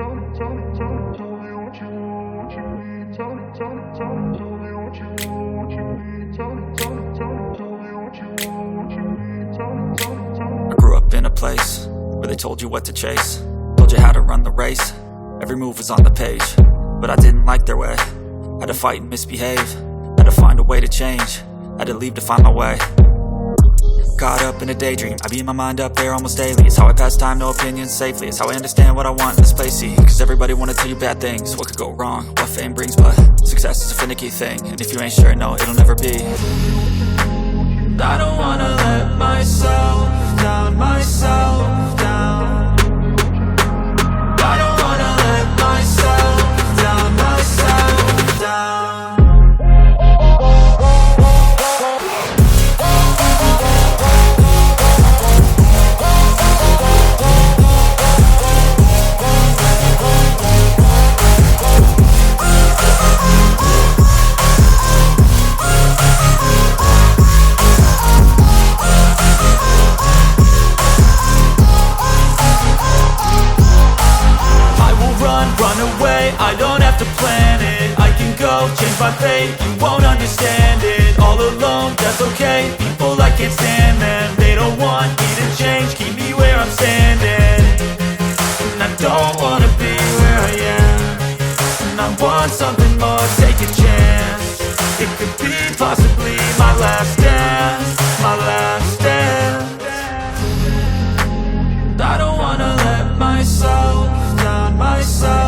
I grew up in a place where they told you what to chase, told you how to run the race. Every move was on the page, but I didn't like their way. Had to fight and misbehave, had to find a way to change, had to leave to find my way. Caught up in a daydream, I beat my mind up there almost daily. It's how I pass time, no opinions safely. It's how I understand what I want in this place, see. Cause everybody wanna tell you bad things, what could go wrong, what fame brings. But success is a finicky thing, and if you ain't sure, no, it'll never be. I don't wanna let myself down, myself down. I don't wanna let myself down, myself down. Run away, I don't have to plan it. I can go, change my fate, you won't understand it. All alone, that's okay, people I can't stand them. They don't want me to change, keep me where I'm standing. And I don't wanna be where I am, and I want something more, take a chance. It could be possibly my last dance, my last dance. I don't wanna let myself down, myself